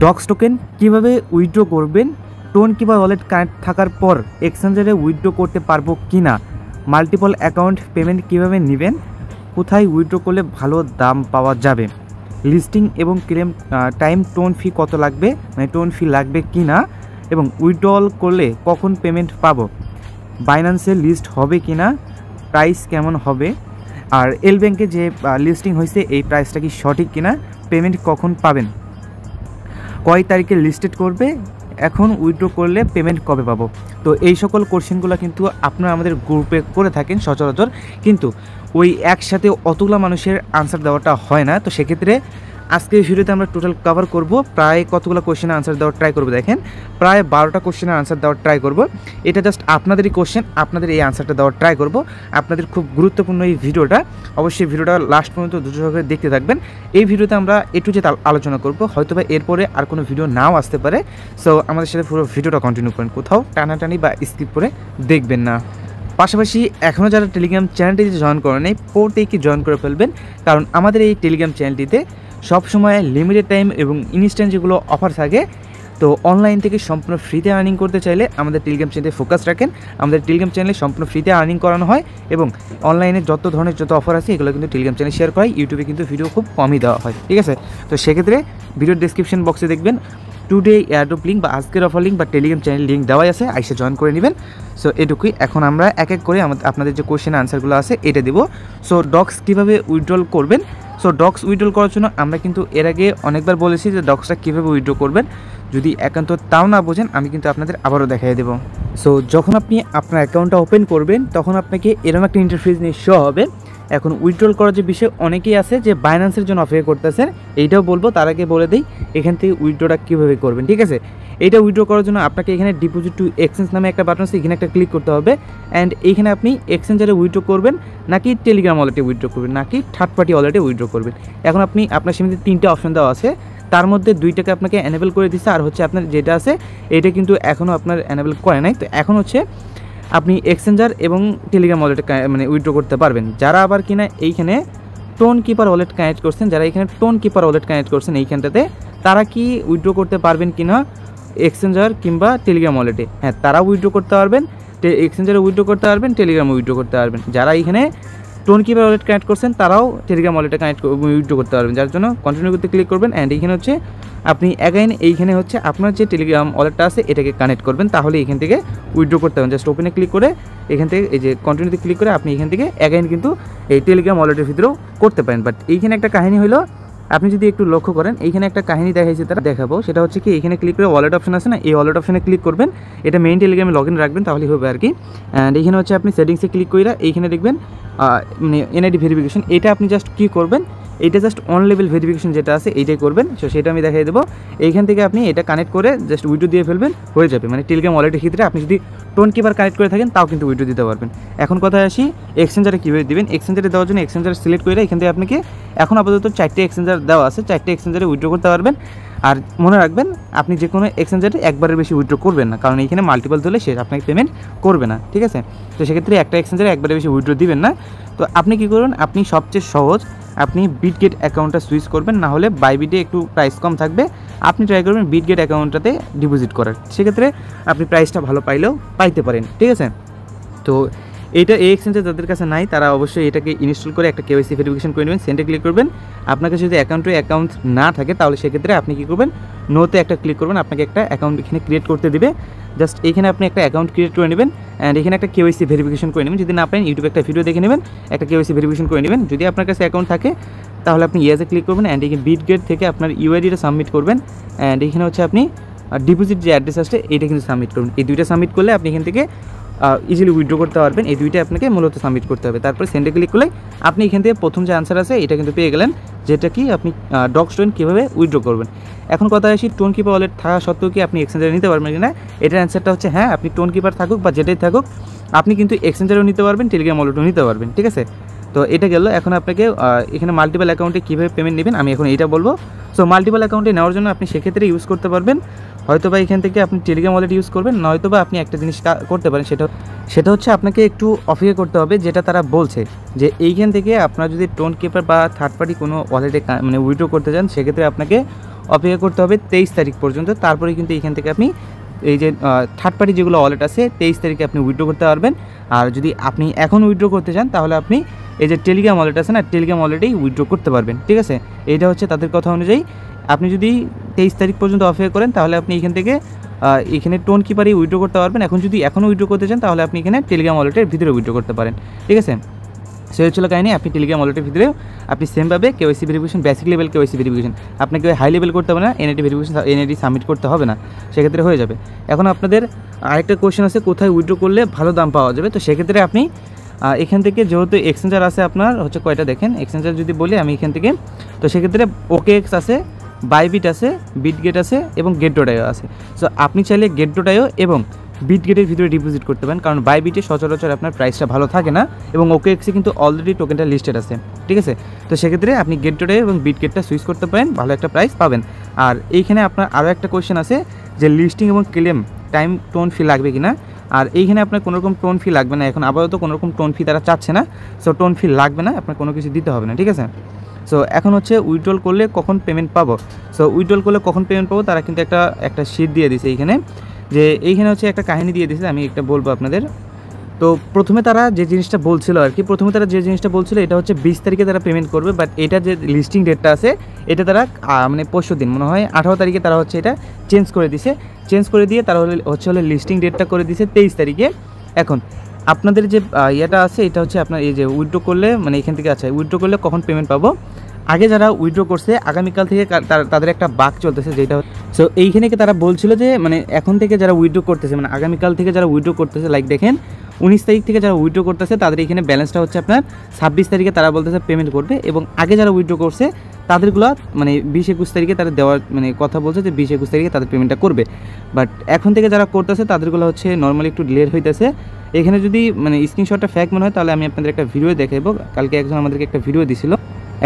Docs token কীভাবে withdraw করবেন, tone keeper wallet connect থাকার পর এক্সচেঞ্জারে উইথড্র করতে পারবো কি না, মাল্টিপল অ্যাকাউন্ট পেমেন্ট কীভাবে নেবেন, কোথায় উইথড্র করলে ভালো দাম পাওয়া যাবে, লিস্টিং এবং ক্লেম টাইম, টোন ফি কত লাগবে, মানে টোন ফি লাগবে কি না, এবং উইথড্রল করলে কখন পেমেন্ট পাবো, বাইন্যান্সে লিস্ট হবে কি না, প্রাইস কেমন হবে, আর এল ব্যাংকে যে লিস্টিং হয়েছে এই প্রাইসটা কি সঠিক কিনা, পেমেন্ট কখন পাবেন, কয় তারিখে লিস্টেড করবে, এখন উইথড্র করলে পেমেন্ট কবে পাবো। তো এই সকল কোশ্চেনগুলো কিন্তু আপনারা আমাদের গ্রুপে করে থাকেন সচরাচর, কিন্তু ওই একসাথে অতগুলো মানুষের আনসার দেওয়াটা হয় না। তো সেক্ষেত্রে আজকে এই ভিডিওতে আমরা টোটাল কভার করব, প্রায় কতগুলো কোশ্চেনের আনসার দেওয়ার ট্রাই করবো। দেখেন প্রায় 12টা কোশ্চেনের আনসার দেওয়ার ট্রাই করব। এটা জাস্ট আপনাদেরই কোশ্চেন, আপনাদের এই আনসারটা দেওয়ার ট্রাই করব। আপনাদের খুব গুরুত্বপূর্ণ এই ভিডিওটা, অবশ্যই ভিডিওটা লাস্ট পর্যন্ত ধৈর্য সহকারে দেখতে থাকবেন। এই ভিডিওতে আমরা একটু যে আলোচনা করব, হয়তোবা এরপরে আর কোনো ভিডিও নাও আসতে পারে। সো আমাদের সাথে পুরো ভিডিওটা কন্টিনিউ করেন, কোথাও টানাটানি বা স্কিপ করে দেখবেন না। পাশাপাশি এখনও যারা টেলিগ্রাম চ্যানেলটিতে জয়েন করেন নাই, প্রত্যেকে জয়েন করে ফেলবেন, কারণ আমাদের এই টেলিগ্রাম চ্যানেলটিতে সবসময় লিমিটেড টাইম এবং ইনস্ট্যান্ট যেগুলো অফার থাকে, তো অনলাইন থেকে সম্পূর্ণ ফ্রিতে আর্নিং করতে চাইলে আমাদের টেলিগ্রাম চ্যানেলে ফোকাস রাখেন। আমাদের টেলিগ্রাম চ্যানেলে সম্পূর্ণ ফ্রিতে আর্নিং করানো হয়, এবং অনলাইনে যত ধরনের যত অফার আছে এগুলো কিন্তু টেলিগ্রাম চ্যানেলে শেয়ার করা হয়। ইউটিউবে কিন্তু ভিডিও খুব কমই দেওয়া হয়, ঠিক আছে। তো সেক্ষেত্রে ভিডিওর ডিসক্রিপশন বক্সে দেখবেন টুডে এয়ারড্রপ লিঙ্ক বা আজকের অফার লিঙ্ক বা টেলিগ্রাম চ্যানেল লিঙ্ক দেওয়াই আছে, আইসে জয়েন করে নেবেন। সো এটুকুই। এখন আমরা এক এক করে আপনাদের যে কোশ্চেন আনসারগুলো আছে এটা দেবো। সো ডক্স কীভাবে উইথড্রল করবেন। সো ডক্স উইথড্রল করার জন্য আমরা কিন্তু এর আগে অনেকবার বলেছি যে ডক্সটা কীভাবে উইথড্র করবেন। যদি একান্ত তাও না বোঝেন আমি কিন্তু আপনাদের আবারও দেখাই দেবো। সো যখন আপনি আপনার অ্যাকাউন্টটা ওপেন করবেন তখন আপনাকে এরকম একটা ইন্টারফেস নিয়ে শো হবে। এখন উইথড্রল করার যে বিষয় অনেকেই আছে যে বাইন্যান্সের জন্য অপেক্ষা করতেছেন, এইটাও বলবো, তার আগে বলে দিই এখান থেকে উইথড্রটা কীভাবে করবেন, ঠিক আছে। এইটা উইথড্র করার জন্য আপনাকে এখানে ডিপোজিট টু এক্সচেঞ্জ নামে একটা বাটন আছে, এখানে একটা ক্লিক করতে হবে। অ্যান্ড এইখানে আপনি এক্সচেঞ্জারে উইথড্র করবেন নাকি টেলিগ্রাম ওয়ালেটে উইথড্র করবেন নাকি থার্ড পার্টি ওয়ালেটে উইথড্র করবেন। এখন আপনি আপনার সীমিত 3টে অপশন দেওয়া আছে, তার মধ্যে 2টাকে আপনাকে এনেবল করে দিচ্ছে, আর হচ্ছে আপনার যেটা আছে এটা কিন্তু এখনও আপনার এনেবল করে নাই। তো এখন হচ্ছে আপনি এক্সচেঞ্জার এবং টেলিগ্রাম ওয়ালেটে মানে উইথড্র করতে পারবেন। যারা আবার কিনা এইখানে টোন কিপার ওয়ালেট কানেক্ট করছেন, যারা এখানে টোন কিপার ওয়ালেট কানেক্ট করছেন এইখানটাতে, তারা কি উইথড্র করতে পারবেন কিনা এক্সচেঞ্জার কিংবা টেলিগ্রাম ওয়ালেটে? হ্যাঁ, তারা উইথড্র করতে পারবেন, এক্সচেঞ্জারে উইথড্র করতে পারবেন, টেলিগ্রামে উইথড্র করতে পারবেন। যারা এইখানে টোন কিপার ওয়ালেট কানেক্ট করছেন তারাও টেলিগ্রাম ওয়ালেটে উইথড্র করতে পারবেন। যার জন্য কন্টিনিউ করতে ক্লিক করবেন। অ্যান্ড এইখানে হচ্ছে আপনি অ্যাগাইন এইখানে হচ্ছে আপনার যে টেলিগ্রাম ওয়ালেটটা আছে এটাকে কানেক্ট করবেন, তাহলে এখান থেকে উইথড্র করতে পারবেন। জাস্ট ওপেনে ক্লিক করে এখান থেকে এই যে কন্টিনিউতে ক্লিক করে আপনি এখান থেকে অ্যাগাইন কিন্তু এই টেলিগ্রাম ওয়ালেটের ভিতরেও করতে পারেন। বাট এইখানে একটা কাহিনী হলো, আপনি যদি একটু লক্ষ্য করেন এইখানে একটা কাহিনী দেখাইছে, তারা দেখাবো। সেটা হচ্ছে কি এখানে ক্লিক করে ওয়ালেট অপশন আছে না, এই ওয়ালেট অপশনে ক্লিক করবেন, এটা মেইন টেলিগ্রামে লগ ইন রাখবেন তাহলেই হবে আর কি। অ্যান্ড এইখানে হচ্ছে আপনি সেটিংসে ক্লিক করে এইখানে দেখবেন মানে এনআইডি ভেরিফিকেশন, এটা আপনি জাস্ট কী করবেন, এইটা জাস্ট অন লেভেল ভেরিফিকেশন যেটা আছে এইটাই করবেন। সো সেটা আমি দেখাই দেবো। এইখান থেকে আপনি এটা কানেক্ট করে জাস্ট উইথড্র দিয়ে ফেলবেন, হয়ে যাবে। মানে টেলিগ্রাম ওয়ালেটের ক্ষেত্রে আপনি যদি টোন কিপার কানেক্ট করে থাকেন তাও কিন্তু উইথড্র দিতে পারবেন। এখন কথায় আসি এক্সচেঞ্জারে কীভাবে দেবেন। এক্সচেঞ্জারে দেওয়ার জন্য এক্সচেঞ্জার সিলেক্ট করে এখান থেকে আপনাকে এখন আপাতত 4টে এক্সচেঞ্জার দেওয়া আছে, 4টে এক্সচেঞ্জারে উইথড্র করতে পারবেন। আর মনে রাখবেন আপনি যে কোনো এক্সচেঞ্জারে একবারের বেশি উইথড্র করবেন না, কারণ এইখানে মাল্টিপল দিলে সে আপনাকে পেমেন্ট করবে না, ঠিক আছে। তো সেক্ষেত্রে একটা এক্সচেঞ্জারে একবারের বেশি উইথড্র দিবেন না। তো আপনি কী করবেন, আপনি সবচেয়ে সহজ আপনি বিটগেট অ্যাকাউন্টটা সুইচ করবেন, না হলে বাইবিটে একটু প্রাইস কম থাকবে, আপনি ট্রাই করবেন বিটগেট অ্যাকাউন্টটাতে ডিপোজিট করার, সেক্ষেত্রে আপনি প্রাইসটা ভালো পাইলেও পাইতে পারেন, ঠিক আছে। তো এইটা এই এক্সচেঞ্জে যাদের কাছে নাই তারা অবশ্যই এটাকে ইনস্টল করে একটা কেওয়াইসি ভেরিফিকেশন করে নেবেন, সেন্টে ক্লিক করবেন। আপনার কাছে যদি অ্যাকাউন্ট না থাকে তাহলে সেক্ষেত্রে আপনি কী করবেন, নোতে একটা ক্লিক করবেন, আপনাকে একটা অ্যাকাউন্ট এখানে ক্রিয়েট করতে দিবে। জাস্ট এইখানে আপনি একটা অ্যাকাউন্ট ক্রিয়েট করে নেবেন, অ্যান্ড এখানে একটা কেওয়াইসি ভেরিফিকেশন করে নেবেন। যদি না পারেন ইউটিউবে একটা ভিডিও দেখে নেবেন, একটা কেওয়াইসি ভেরিফিকেশন করে নেবেন। যদি আপনার কাছে অ্যাকাউন্ট থাকে তাহলে আপনি ইয়েসে ক্লিক করবেন, অ্যান্ড এখানে বিটগেট থেকে আপনার ইউআইডিটা সাবমিট করবেন। অ্যান্ড এখানে হচ্ছে আপনি ডিপোজিট যে অ্যাড্রেস আছে এটা কিন্তু সাবমিট করবেন। এই দুইটা সাবমিট করলে আপনি এখান থেকে ইজিলি উইথড্র করতে পারবেন। এই দুইটা আপনাকে মূলত সাবমিট করতে হবে। তারপরে সেন্ডে ক্লিক করলে আপনি এখান থেকে প্রথম যে আনসার আছে এটা কিন্তু পেয়ে গেলেন, যেটা কি আপনি ডক্স টোন কীভাবে উইথড্র করবেন। এখন কথা আসি টোন কিপার ওয়ালেট থাকা সত্ত্বেও কি আপনি এক্সচেঞ্জারে নিতে পারবেন কিনা। এটার অ্যান্সারটা হচ্ছে হ্যাঁ, আপনি টোন কিপার থাকুক বা যেটাই থাকুক আপনি কিন্তু এক্সচেঞ্জারেও নিতে পারবেন, টেলিগ্রাম ওয়ালেটও নিতে পারবেন, ঠিক আছে। তো এটা গেল। এখন আপনাকে এখানে মাল্টিপল অ্যাকাউন্টে কীভাবে পেমেন্ট নেবেন আমি এখন এইটা বলবো। সো মাল্টিপল অ্যাকাউন্টে নেওয়ার জন্য আপনি সেক্ষেত্রে ইউজ করতে পারবেন, হয়তোবা এখান থেকে আপনি টেলিগ্রাম ওয়ালেট ইউজ করবেন, নয়তোবা আপনি একটা জিনিস করতে পারেন, সেটা হচ্ছে আপনাকে একটু অপেক্ষা করতে হবে, যেটা তারা বলছে যে এইখান থেকে আপনার যদি টোন কিপার বা থার্ড পার্টি কোনো ওয়ালেটে মানে উইথড্র করতে চান সেক্ষেত্রে আপনাকে অপেক্ষা করতে হবে 23 তারিখ পর্যন্ত। তারপরে কিন্তু এখান থেকে আপনি এই যে থার্ড পার্টি যেগুলো ওয়ালেট আছে 23 তারিখে আপনি উইথড্র করতে পারবেন। আর যদি আপনি এখন উইথড্র করতে চান তাহলে আপনি এই যে টেলিগ্রাম ওয়ালেট আছে না, টেলিগ্রাম ওয়ালেটেই উইথড্র করতে পারবেন, ঠিক আছে। এইটা হচ্ছে তাদের কথা অনুযায়ী। আপনি যদি 23 তারিখ পর্যন্ত অপেক্ষা করেন তাহলে আপনি এখান থেকে এখানে টোন কিপারেই উইথড্র করতে পারবেন। এখন যদি এখনও উইথড্র করতে চান তাহলে আপনি এখানে টেলিগ্রাম ওয়ালেটের ভিতরে উইথড্র করতে পারেন, ঠিক আছে। সে হচ্ছিল কাহিনি। আপনি টেলিগ্রাম ওয়ালেটের ভিতরেও আপনি সেমভাবে KYC verification, basic level KYC verification, আপনাকে হাই লেভেল করতে হবে না, এনআইডি ভেরিফিকেশন, এনআইডি সাবমিট করতে হবে না, সেক্ষেত্রে হয়ে যাবে। এখন আপনাদের আরেকটা কোয়েশ্চেন আছে কোথায় উইথড্র করলে ভালো দাম পাওয়া যাবে। তো সেক্ষেত্রে আপনি এখান থেকে যেহেতু এক্সচেঞ্জার আছে আপনার হচ্ছে কয়টা দেখেন, এক্সচেঞ্জার যদি বলি আমি এখান থেকে, তো সেক্ষেত্রে OKX আছে, বাইবিট আছে, বিটগেট আছে এবং গেট.io আছে। সো আপনি চাইলে গেট.io এবং বিটগেটের ভিতরে ডিপোজিট করতে পারেন, কারণ বাইবিটে সচরাচর আপনার প্রাইসটা ভালো থাকে না এবং OKX-এ কিন্তু অলরেডি টোকেনটা লিস্টেড আছে, ঠিক আছে। তো সেক্ষেত্রে আপনি গেট.io এবং বিটগেটটা সুইচ করতে পারেন, ভালো একটা প্রাইস পাবেন। আর এইখানে আপনার আরও একটা কোয়েশ্চেন আছে যে লিস্টিং এবং ক্লেম টাইম টোন ফি লাগবে কিনা। আর এইখানে আপনার কোনোরকম টোন ফি লাগবে না, এখন আপাতত কোনোরকম টোন ফি তারা চাচ্ছে না, সো টোন ফি লাগবে না, আপনার কোনো কিছু দিতে হবে না, ঠিক আছে। সো এখন হচ্ছে উইথড্রল করলে কখন পেমেন্ট পাবো। সো উইথড্রল করলে কখন পেমেন্ট পাবো তারা কিন্তু একটা শিট দিয়ে দিয়েছে এইখানে, যে এইখানে হচ্ছে একটা কাহিনী দিয়ে দিয়েছে, আমি একটা বলবো আপনাদের। তো প্রথমে তারা যে জিনিসটা বলছিল আর কি, এটা হচ্ছে 20 তারিখে তারা পেমেন্ট করবে, বাট এটা যে লিস্টিং ডেটটা আছে এটা তারা মানে 25 দিন মনে হয় 18 তারিখে তারা হচ্ছে এটা চেঞ্জ করে দিয়ে তারা হলে লিস্টিং ডেটটা করে দিয়েছে 23 তারিখে। এখন আপনাদের যে ইয়েটা আছে এটা হচ্ছে আপনার এই যে উইথড্র করলে মানে এখান থেকে আছে উইথড্র করলে কখন পেমেন্ট পাবো। আগে যারা উইথড্র করছে আগামীকাল থেকে তাদের একটা বাক চলতেছে যেটা, সো এইখানে তারা বলছিল যে মানে এখন থেকে যারা উইথড্র করতেছে মানে আগামীকাল থেকে যারা উইথড্র করতেছে, লাইক দেখেন 19 তারিখ থেকে যারা উইথড্র করতেছে তাদের এখানে ব্যালেন্সটা হচ্ছে আপনার 26 তারিখে তারা বলতেছে পেমেন্ট করবে, এবং আগে যারা উইথড্র করছে তাদেরগুলো মানে 20-21 তারিখে তারা দেওয়ার মানে কথা বলছে যে 20-21 তারিখে তাদের পেমেন্টটা করবে। বাট এখন থেকে যারা করতেছে তাদেরগুলো হচ্ছে নর্মালি একটু লেট হইতেছে। এখানে যদি মানে স্ক্রিনশটটা ফ্যাক মনে হয় তাহলে আমি আপনাদের একটা ভিডিও দেখাবো, কালকে একজন আমাদেরকে একটা ভিডিও দিছিল।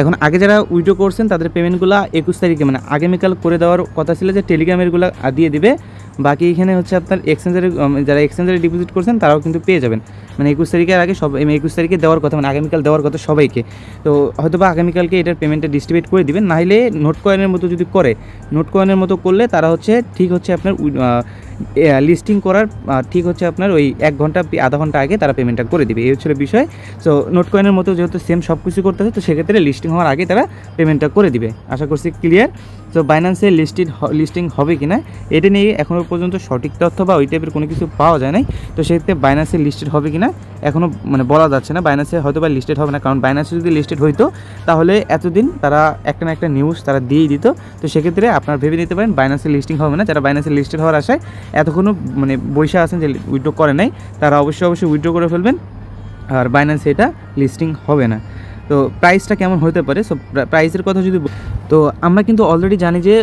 এখন আগে যারা উইথড্র করছেন তাদের পেমেন্টগুলো 21 তারিখে মানে আগামীকাল করে দেওয়ার কথা ছিল, যে টেলিগ্রামেরগুলো দিয়ে দিবে। বাকি এখানে হচ্ছে আপনার যারা এক্সচেঞ্জারে ডিপোজিট করছেন তারাও কিন্তু পেয়ে যাবেন, মানে 21 তারিখের আগে 21 তারিখে দেওয়ার কথা, মানে আগামীকাল দেওয়ার কথা সবাইকে। তো হয়তো বা আগামীকালকে এটার পেমেন্টটা ডিস্ট্রিবিউট করে দিবেন, নাহলে নোট কয়েনের মতো যদি করে, নোট কয়েনের মতো করলে তারা হচ্ছে ঠিক হচ্ছে আপনার লিস্টিং করার ঠিক হচ্ছে আপনার ওই 1 ঘন্টা আধা ঘন্টা আগে তারা পেমেন্টটা করে দিবে, এই হচ্ছে বিষয়। সো নোট কয়েনের মতো যেহেতু সেম সব কিছু করতে হবে, তো সেক্ষেত্রে লিস্টিং হওয়ার আগে তারা পেমেন্টটা করে দিবে, আশা করছি ক্লিয়ার। সো বাইন্যান্সে লিস্টিং হবে কিনা এটা নিয়ে এখনও পর্যন্ত সঠিক তথ্য বা ওই টাইপের কোনো কিছু পাওয়া যায় নাই। তো সেক্ষেত্রে বাইন্যান্সে লিস্টেড হবে কিনা এখনও মানে বলা যাচ্ছে না, বাইন্যান্সে হয়তো বা লিস্টেড হবে না, কারণ বাইন্যান্সে যদি লিস্টেড হইতো তাহলে এতদিন তারা একটা না একটা নিউজ তারা দিয়েই দিত। তো সেক্ষেত্রে আপনারা ভেবে নিতে পারেন বাইন্যান্সে লিস্টিং হবে না। যারা বাইন্যান্সে লিস্টেড হওয়ার আশায় এতক্ষণও মানে বৈশা আছেন যে উইথড্র করে নাই, তারা অবশ্যই উইথড্র করে ফেলবেন, আর বাইন্যান্সে এটা লিস্টিং হবে না। তো প্রাইসটা কেমন হতে পারে, সো প্রাইসের কথা যদি, তো আমরা কিন্তু অলরেডি জানি যে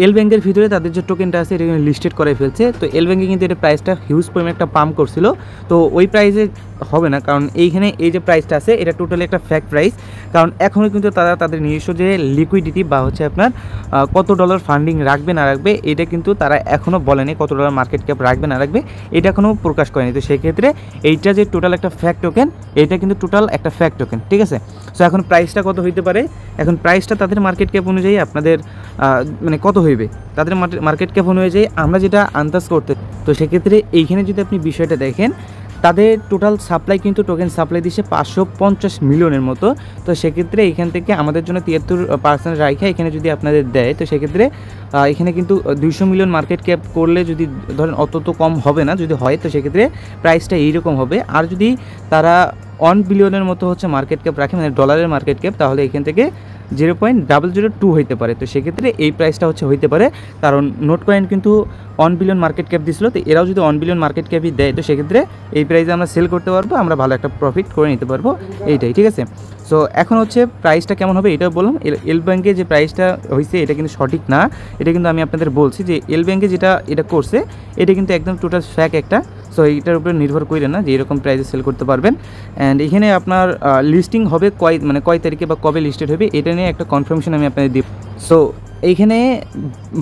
এল ব্যাংকের ভিতরে তাদের যে টোকেনটা আছে এটা লিস্টেড করে ফেলছে। তো এল ব্যাংকে কিন্তু এটা প্রাইসটা হিউজ পরিমাণে একটা পাম্প করছিল, তো ওই প্রাইসে হবে না, কারণ এইখানে এই যে প্রাইসটা আছে এটা টোটালি একটা ফ্যাক প্রাইস। কারণ এখনও কিন্তু তারা তাদের নিজস্ব যে লিকুইডিটি বা হচ্ছে আপনার কত ডলার ফান্ডিং রাখবে না রাখবে এটা কিন্তু তারা এখনও বলেনি, কত ডলার মার্কেট ক্যাপ রাখবে না রাখবে এটা এখনও প্রকাশ করেনি। তো সেক্ষেত্রে এইটা যে টোটাল একটা ফ্যাক টোকেন, এটা কিন্তু টোটাল একটা ফ্যাক টোকেন, ঠিক আছে। সো এখন প্রাইসটা কত হইতে পারে, এখন প্রাইসটা তাদের মার্কেট ক্যাপ অনুযায়ী আপনাদের মানে কত হইবে তাদের মার্কেট ক্যাপ অনুযায়ী আমরা যেটা আন্দাজ করতে। তো সেক্ষেত্রে এইখানে যদি আপনি বিষয়টা দেখেন, তাদের টোটাল সাপ্লাই কিন্তু টোকেন সাপ্লাই দিচ্ছে 550 মিলিয়নের মতো। তো সেক্ষেত্রে এখান থেকে আমাদের জন্য 73% রাখা এখানে যদি আপনাদের দেয়, তো সেক্ষেত্রে এখানে কিন্তু 200 মিলিয়ন মার্কেট ক্যাপ করলে যদি ধরেন অত তো কম হবে না, যদি হয় তো সেক্ষেত্রে প্রাইসটা এইরকম হবে। আর যদি তারা 1 বিলিয়নের মতো হচ্ছে মার্কেট ক্যাপ রাখে, মানে ডলারের মার্কেট ক্যাপ, তাহলে এখান থেকে 0.002 হইতে পারে। তো সেক্ষেত্রে এই প্রাইসটা হইতে পারে, কারণ নোট কয়েন কিন্তু 1 বিলিয়ন মার্কেট ক্যাপ দিছিল, তো এরাও যদি 1 বিলিয়ন মার্কেট ক্যাপই দেয় তো সেক্ষেত্রে এই প্রাইসে আমরা সেল করতে পারবো, আমরা ভালো একটা প্রফিট করে নিতে পারবো, এইটাই, ঠিক আছে। সো এখন হচ্ছে প্রাইসটা কেমন হবে এটাও বললাম। এল ব্যাংকে যে প্রাইসটা হয়েছে এটা কিন্তু সঠিক না, এটা কিন্তু আমি আপনাদের বলছি যে এল ব্যাংকে এটা করছে এটা কিন্তু একদম টোটাল ফ্যাক একটা। সো এইটার উপরে নির্ভর করে না যে এরকম প্রাইসে সেল করতে পারবেন। অ্যান্ড এখানে আপনার লিস্টিং হবে কয় তারিখে বা কবে লিস্টেড হবে এটা নিয়ে একটা কনফার্মেশন আমি আপনাদের দিব। সো এইখানে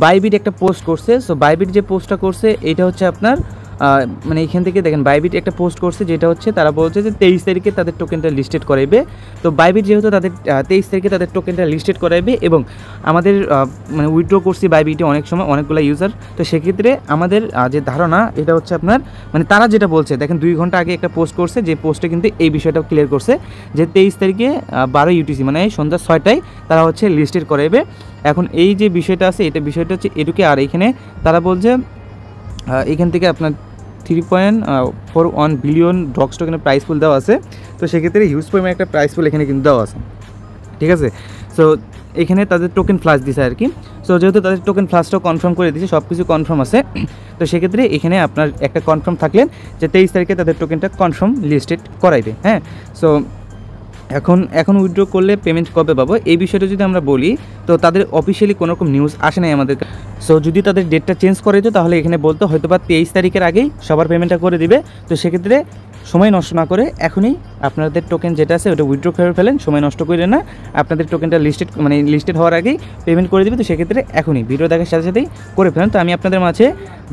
বাইবিট একটা পোস্ট করছে, সো বাইবিট যে পোস্টটা করছে এটা হচ্ছে আপনার মানে এখান থেকে দেখেন বাইবিট একটা পোস্ট করছে, যেটা হচ্ছে তারা বলছে যে 23 তারিখে তাদের টোকেনটা লিস্টেড করাইবে। তো বাইবিট যেহেতু তাদের 23 তারিখে তাদের টোকেনটা লিস্টেড করাইবে এবং আমাদের মানে উইথড্র করছি বাইবিটে অনেক সময় অনেকগুলো ইউজার, তো সেক্ষেত্রে আমাদের যে ধারণা এটা হচ্ছে আপনার মানে তারা যেটা বলছে দেখেন 2 ঘন্টা আগে একটা পোস্ট করছে, যে পোস্টে কিন্তু এই বিষয়টাও ক্লিয়ার করছে যে 23 তারিখে 12 UTC মানে সন্ধ্যা 6টায় তারা হচ্ছে লিস্টেড করাইবে। এখন এই যে বিষয়টা আছে বিষয়টা হচ্ছে এটুকু, আর এখানে তারা বলছে এখান থেকে আপনার 3.41 বিলিয়ন ড্রগস টোকেনের প্রাইস পুল দেওয়া আছে। তো সেক্ষেত্রে হিউজ পরিমাণে একটা প্রাইস পুল এখানে কিন্তু দেওয়া আছে, ঠিক আছে। সো এখানে তাদের টোকেন ফ্লাশ দিছে আর কি। সো যেহেতু তাদের টোকেন ফ্লাশটাও কনফার্ম করে দিয়েছে, সব কিছু কনফার্ম আছে, তো সেক্ষেত্রে এখানে আপনার একটা কনফার্ম থাকলেন যে 23 তারিখে তাদের টোকেনটা কনফার্ম লিস্টেড করাইবে। হ্যাঁ, সো এখন উইথড্র করলে পেমেন্ট কবে পাবো এই বিষয়টা যদি আমরা বলি, তো তাদের অফিসিয়ালি কোনো রকম নিউজ আসে নাই আমাদের। সো যদি তাদের ডেটটা চেঞ্জ করে দিত তাহলে এখানে বলতো হয়তো বা 23 তারিখের আগেই সবার পেমেন্টটা করে দিবে। তো সেক্ষেত্রে সময় নষ্ট না করে এখনই আপনাদের টোকেন যেটা আছে ওটা উইথড্র করে ফেলেন, সময় নষ্ট করে না, আপনাদের টোকেনটা লিস্টেড হওয়ার আগেই পেমেন্ট করে দিবে। তো সেক্ষেত্রে এখনই ভিডিও দেখার সাথে সাথেই করে ফেলেন। তো আমি আপনাদের মাঝে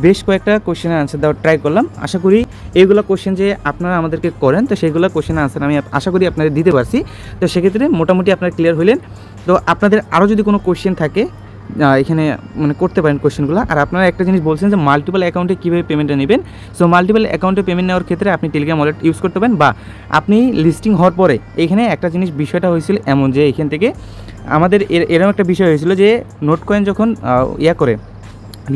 বেশ কয়েকটা কোশ্চেনের আনসার দেওয়ার ট্রাই করলাম, আশা করি এইগুলো কোশ্চেন যে আপনারা আমাদেরকে করেন তো সেইগুলো কোশ্চেনের আনসার আমি আশা করি আপনাদের দিতে পারছি। তো সেক্ষেত্রে মোটামুটি আপনারা ক্লিয়ার হইলেন। তো আপনাদের আরও যদি কোনো কোশ্চেন থাকে এখানে মানে করতে পারেন কোশ্চেনগুলো। আর আপনারা একটা জিনিস বলছেন যে মাল্টিপল অ্যাকাউন্টে কীভাবে পেমেন্টটা নেবেন। সো মাল্টিপল অ্যাকাউন্টে পেমেন্ট নেওয়ার ক্ষেত্রে আপনি টেলিগ্রাম ওয়ালেট ইউজ করতে পারেন, বা আপনি লিস্টিং হওয়ার পরে এখানে একটা জিনিস বিষয়টা হয়েছিল এমন যে এখান থেকে আমাদের এরকম একটা বিষয় হয়েছিল যে নোট কয়েন যখন করে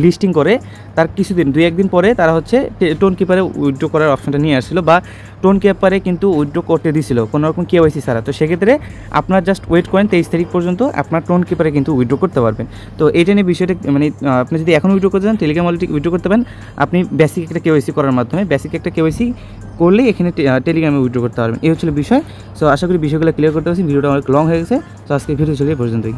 লিস্টিং করে তার কিছুদিন 2-1 দিন পরে তারা হচ্ছে টোন কিপারে উইথড্র করার অপশনটা নিয়ে আসছিলো, বা টোন কিপারে কিন্তু উইথড্র করতে দিছিল কোনো রকম কেওয়াইসি ছাড়া। তো সেক্ষেত্রে আপনার জাস্ট ওয়েট করেন 23 তারিখ পর্যন্ত আপনার টোন কিপারে কিন্তু উইথড্র করতে পারবেন। তো এইটা নিয়ে বিষয়টা মানে আপনি যদি এখন উইথড্র করতে চান টেলিগ্রাম ওয়ালেটে উইথড্র করতে পারেন আপনি বেসিক একটা কেওয়াইসি করার মাধ্যমে, বেসিক একটা কেওয়াইসি করলেই এখানে টেলিগ্রামে উইথড্র করতে পারবেন। এই হচ্ছিল বিষয়। সো আশা করি বিষয়গুলো ক্লিয়ার করতে পারছি। ভিডিওটা অনেক লং হয়ে গেছে, তো আজকে ভিডিও চলে পর্যন্তই।